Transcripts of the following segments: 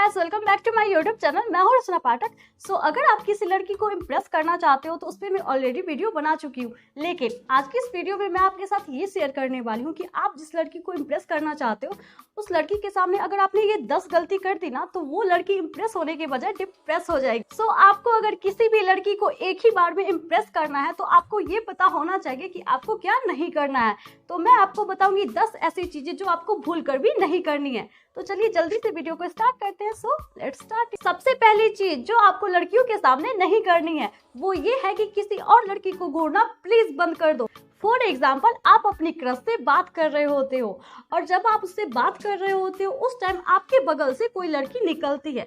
Guys, welcome back to my YouTube channel. मैं हूं रचना पाठक। अगर आप किसी लड़की को इम्प्रेस करना चाहते हो तो उस पर मैं ऑलरेडी वीडियो बना चुकी हूं, लेकिन आज की इस वीडियो में मैं आपके साथ ये शेयर करने वाली हूं कि आप जिस लड़की को इम्प्रेस करना चाहते हो उस लड़की के सामने अगर आपने ये 10 गलती कर दी ना तो वो लड़की इम्प्रेस होने के बजाय डिप्रेस हो जाएगी। आपको अगर किसी भी लड़की को एक ही बार में इम्प्रेस करना है तो आपको ये पता होना चाहिए कि आपको क्या नहीं करना है। तो मैं आपको बताऊंगी 10 ऐसी चीजें जो आपको भूल कर भी नहीं करनी है। तो चलिए जल्दी से वीडियो को स्टार्ट करते हैं। Let's start. सबसे पहली चीज जो आपको लड़कियों के सामने नहीं करनी है वो ये है कि किसी और लड़की को घूरना प्लीज बंद कर दो। फॉर एग्जाम्पल, आप अपनी क्रश से बात कर रहे होते हो और जब आप उससे बात कर रहे होते हो उस टाइम आपके बगल से कोई लड़की निकलती है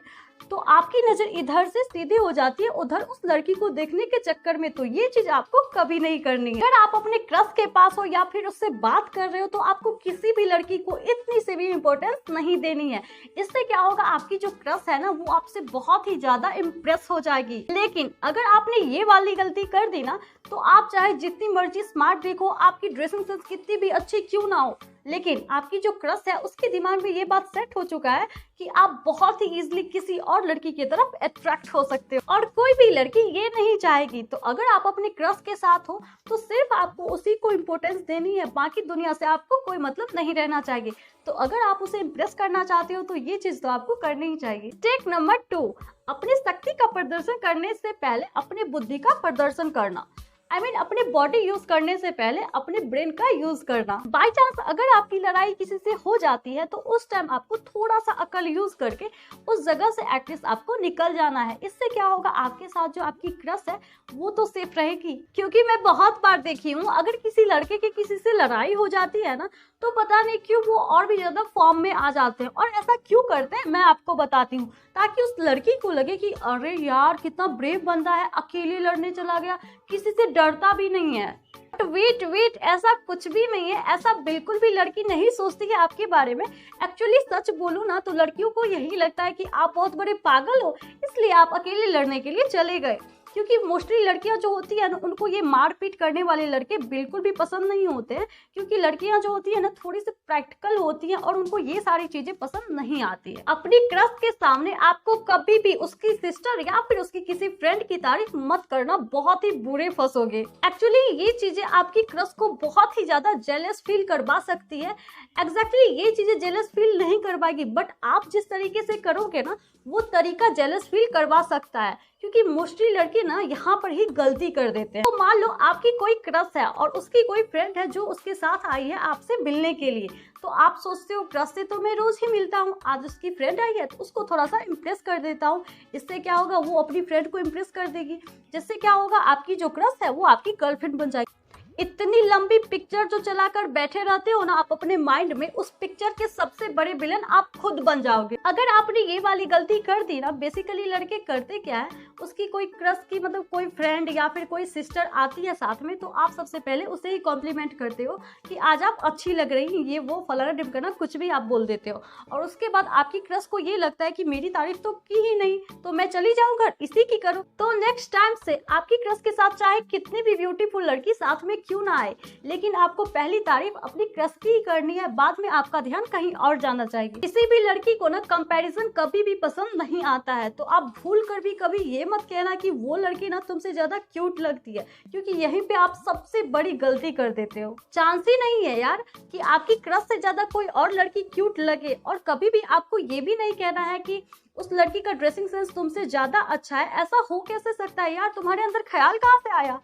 तो आपकी नजर इधर से सीधी हो जाती है उधर उस लड़की को देखने के चक्कर में। तो ये चीज आपको कभी नहीं करनी है। अगर आप अपने क्रश के पास हो या फिर उससे बात कर रहे हो तो आपको किसी भी लड़की को इतनी सी भी इम्पोर्टेंस नहीं देनी है। इससे क्या होगा, आपकी जो क्रश है ना वो आपसे बहुत ही ज्यादा इम्प्रेस हो जाएगी। लेकिन अगर आपने ये वाली गलती कर दी ना तो आप चाहे जितनी मर्जी स्मार्ट देखो, आपकी ड्रेसिंग सेंस कितनी भी अच्छी क्यों ना हो, लेकिन आपकी जो क्रश है उसके दिमाग में ये बात सेट हो चुका है कि आप बहुत ही इजीली किसी और लड़की की तरफ अट्रैक्ट हो सकते हो और कोई भी लड़की ये नहीं चाहेगी। तो अगर आप अपने क्रश के साथ हो तो सिर्फ आपको उसी को इम्पोर्टेंस देनी है, बाकी दुनिया से आपको कोई मतलब नहीं रहना चाहिए। तो अगर आप उसे इम्प्रेस करना चाहते हो तो ये चीज तो आपको करनी ही चाहिए। टेक नंबर 2, अपनी शक्ति का प्रदर्शन करने से पहले अपनी बुद्धि का प्रदर्शन करना। अपने बॉडी यूज करने से पहले अपने ब्रेन का यूज करना। बाई चांस अगर आपकी लड़ाई किसी से हो जाती है तो उस टाइम आपको थोड़ा सा अकल यूज करके उस जगह से एटलीस्ट आपको निकल जाना है। इससे क्या होगा, आपके साथ जो आपकी क्रश है वो तो सेफ रहेगी। क्योंकि मैं बहुत बार देखी हूँ, अगर किसी लड़के की किसी से लड़ाई हो जाती है ना तो पता नहीं क्यों वो और भी ज्यादा फॉर्म में आ जाते हैं। और ऐसा क्यों करते हैं मैं आपको बताती हूँ, ताकि उस लड़की को लगे कि अरे यार कितना ब्रेव बंदा है, अकेले लड़ने चला गया, किसी से डरता भी नहीं है। वेट, ऐसा कुछ भी नहीं है। ऐसा बिल्कुल भी लड़की नहीं सोचती है आपके बारे में। एक्चुअली सच बोलूं ना तो लड़कियों को यही लगता है कि आप बहुत बड़े पागल हो, इसलिए आप अकेले लड़ने के लिए चले गए। क्योंकि मोस्टली लड़कियां जो होती है ना उनको ये मारपीट करने वाले लड़के बिल्कुल भी पसंद नहीं होते हैं, क्योंकि लड़कियां जो होती है ना थोड़ी सी प्रैक्टिकल होती हैं और उनको ये सारी चीजें पसंद नहीं आती है। अपनी क्रश के सामने आपको कभी भी उसकी सिस्टर या फिर उसकी किसी फ्रेंड की तारीफ मत करना, बहुत ही बुरे फंसोगे। एक्चुअली ये चीजें आपकी क्रश को बहुत ही ज्यादा जेलस फील करवा सकती है। एग्जैक्टली ये चीजें जेलस फील नहीं करवाएगी, बट आप जिस तरीके से करोगे ना वो तरीका जेलस फील करवा सकता है, क्योंकि मोस्टली लड़के ना यहाँ पर ही गलती कर देते हैं। तो मान लो आपकी कोई क्रश है और उसकी कोई फ्रेंड है जो उसके साथ आई है आपसे मिलने के लिए, तो आप सोचते हो क्रश से तो मैं रोज ही मिलता हूँ, आज उसकी फ्रेंड आई है तो उसको थोड़ा सा इम्प्रेस कर देता हूँ। इससे क्या होगा, वो अपनी फ्रेंड को इम्प्रेस कर देगी, जिससे क्या होगा आपकी जो क्रश है वो आपकी गर्लफ्रेंड बन जाएगी। इतनी लंबी पिक्चर जो चलाकर बैठे रहते हो ना आप अपने माइंड में, उस पिक्चर के सबसे बड़े विलन आप खुद बन जाओगे। अगर आपने ये वाली गलती कर दी ना, बेसिकली लड़के करते क्या है, उसकी कोई क्रश की मतलब कोई फ्रेंड या फिर कोई सिस्टर आती है साथ में तो आप सबसे पहले उसे ही कॉम्प्लीमेंट करते हो कि आज आप अच्छी लग रही हैं, ये वो फलाना ढिमकाना कुछ भी आप बोल देते हो। और उसके बाद आपकी क्रश को ये लगता है कि मेरी तारीफ तो की ही नहीं तो मैं चली जाऊँ घर, इसी की करूँ। तो नेक्स्ट टाइम से आपकी क्रश के साथ चाहे कितनी भी ब्यूटीफुल लड़की साथ में क्यों ना आए, लेकिन आपको पहली तारीफ अपनी क्रश की ही करनी है, बाद में आपका ध्यान कहीं और जाना चाहिए। किसी भी लड़की को ना कंपैरिजन कभी भी पसंद नहीं आता है, तो आप भूल कर भी कभी ये मत कहना कि वो लड़की ना तुमसे ज्यादा क्यूट लगती है, क्योंकि यहीं पे आप सबसे बड़ी गलती कर देते हो। चांस ही नहीं है यार कि आपकी क्रश से ज्यादा कोई और लड़की क्यूट लगे। और कभी भी आपको ये भी नहीं कहना है कि उस लड़की का ड्रेसिंग सेंस तुमसे ज्यादा अच्छा है। ऐसा हो कैसे सकता है यार, तुम्हारे अंदर ख्याल कहाँ से आया?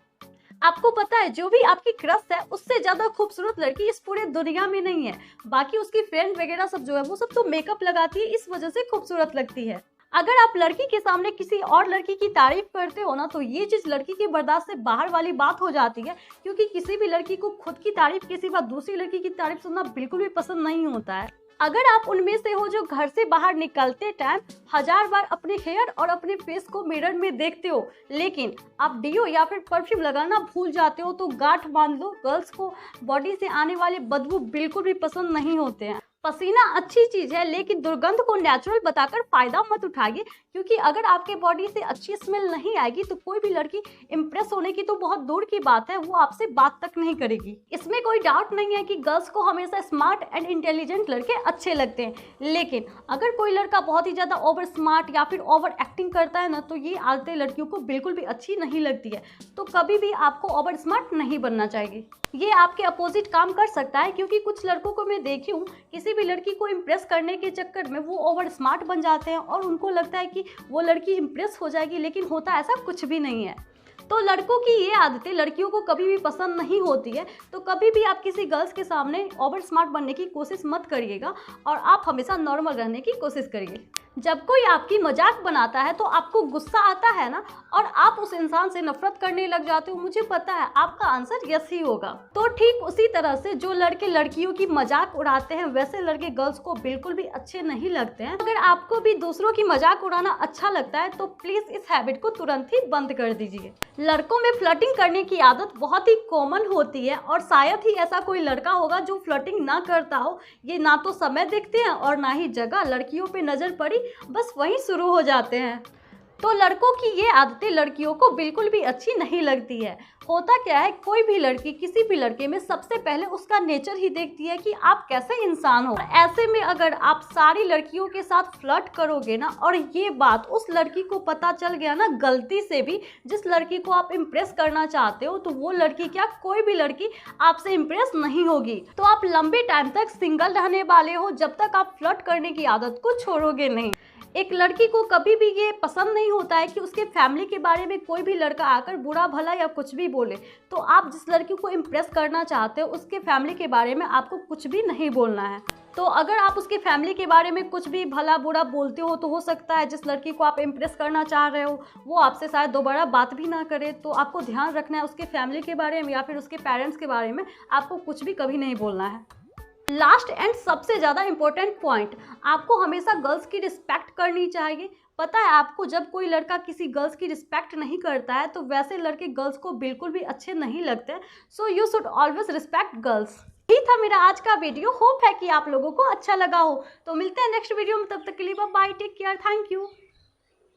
आपको पता है जो भी आपकी क्रश है उससे ज्यादा खूबसूरत लड़की इस पूरे दुनिया में नहीं है। बाकी उसकी फ्रेंड वगैरह सब जो है वो सब तो मेकअप लगाती है, इस वजह से खूबसूरत लगती है। अगर आप लड़की के सामने किसी और लड़की की तारीफ करते हो ना तो ये चीज लड़की की बर्दाश्त से बाहर वाली बात हो जाती है, क्योंकि किसी भी लड़की को खुद की तारीफ किसी बार दूसरी लड़की की तारीफ सुनना बिल्कुल भी पसंद नहीं होता है। अगर आप उनमें से हो जो घर से बाहर निकलते टाइम 1000 बार अपने हेयर और अपने फेस को मिरर में देखते हो, लेकिन आप डियो या फिर परफ्यूम लगाना भूल जाते हो, तो गांठ बांध लो, गर्ल्स को बॉडी से आने वाले बदबू बिल्कुल भी पसंद नहीं होते हैं। पसीना अच्छी चीज है, लेकिन दुर्गंध को नेचुरल बताकर फायदा मत उठाइए, क्योंकि अगर आपके बॉडी से अच्छी स्मेल नहीं आएगी तो कोई भी लड़की इंप्रेस होने की तो बहुत दूर की बात है, वो आपसे बात तक नहीं करेगी। इसमें कोई डाउट नहीं है कि गर्ल्स को हमेशा स्मार्ट एंड इंटेलिजेंट लड़के अच्छे लगते हैं, लेकिन अगर कोई लड़का बहुत ही ज्यादा ओवर स्मार्ट या फिर ओवर एक्टिंग करता है ना, तो ये आदतें लड़कियों को बिल्कुल भी अच्छी नहीं लगती है। तो कभी भी आपको ओवर स्मार्ट नहीं बनना चाहिए। ये आपके अपोजिट काम कर सकता है, क्योंकि कुछ लड़कों को मैं देखी हूँ, किसी भी लड़की को इम्प्रेस करने के चक्कर में वो ओवर स्मार्ट बन जाते हैं और उनको लगता है कि वो लड़की इम्प्रेस हो जाएगी, लेकिन होता ऐसा कुछ भी नहीं है। तो लड़कों की ये आदतें लड़कियों को कभी भी पसंद नहीं होती है। तो कभी भी आप किसी गर्ल्स के सामने ओवर स्मार्ट बनने की कोशिश मत करिएगा और आप हमेशा नॉर्मल रहने की कोशिश करिए। जब कोई आपकी मजाक बनाता है तो आपको गुस्सा आता है ना, और आप उस इंसान से नफरत करने लग जाते हो, मुझे पता है आपका आंसर यस ही होगा। तो ठीक उसी तरह से जो लड़के लड़कियों की मजाक उड़ाते हैं, वैसे लड़के गर्ल्स को बिल्कुल भी अच्छे नहीं लगते हैं। अगर आपको भी दूसरों की मजाक उड़ाना अच्छा लगता है तो प्लीज इस हैबिट को तुरंत ही बंद कर दीजिए। लड़कों में फ्लर्टिंग करने की आदत बहुत ही कॉमन होती है, और शायद ही ऐसा कोई लड़का होगा जो फ्लर्टिंग ना करता हो। ये ना तो समय देखते हैं और ना ही जगह, लड़कियों पे नजर पड़ी बस वहीं शुरू हो जाते हैं। तो लड़कों की ये आदतें लड़कियों को बिल्कुल भी अच्छी नहीं लगती है। होता क्या है, कोई भी लड़की किसी भी लड़के में सबसे पहले उसका नेचर ही देखती है कि आप कैसे इंसान हो। ऐसे में अगर आप सारी लड़कियों के साथ फ्लर्ट करोगे ना, और ये बात उस लड़की को पता चल गया ना गलती से भी, जिस लड़की को आप इम्प्रेस करना चाहते हो, तो वो लड़की क्या, कोई भी लड़की आपसे इम्प्रेस नहीं होगी। तो आप लंबे टाइम तक सिंगल रहने वाले हो, जब तक आप फ्लर्ट करने की आदत को छोड़ोगे नहीं। एक लड़की को कभी भी ये पसंद नहीं होता है कि उसके फैमिली के बारे में कोई भी लड़का आकर बुरा भला या कुछ भी बोले। तो आप जिस लड़की को इम्प्रेस करना चाहते हो, उसके फैमिली के बारे में आपको कुछ भी नहीं बोलना है। तो अगर आप उसके फैमिली के बारे में कुछ भी भला बुरा बोलते हो, तो हो सकता है जिस लड़की को आप इम्प्रेस करना चाह रहे हो वो आपसे शायद दोबारा बात भी ना करे। तो आपको ध्यान रखना है उसके फैमिली के बारे में या फिर उसके पेरेंट्स के बारे में आपको कुछ भी कभी नहीं बोलना है। लास्ट एंड सबसे ज़्यादा इम्पोर्टेंट पॉइंट, आपको हमेशा गर्ल्स की रिस्पेक्ट करनी चाहिए। पता है आपको, जब कोई लड़का किसी गर्ल्स की रिस्पेक्ट नहीं करता है तो वैसे लड़के गर्ल्स को बिल्कुल भी अच्छे नहीं लगते। So you should always respect girls. यही था मेरा आज का वीडियो। होप है कि आप लोगों को अच्छा लगा हो। तो मिलते हैं नेक्स्ट वीडियो में, तब तक के लिए bye, take care, thank you.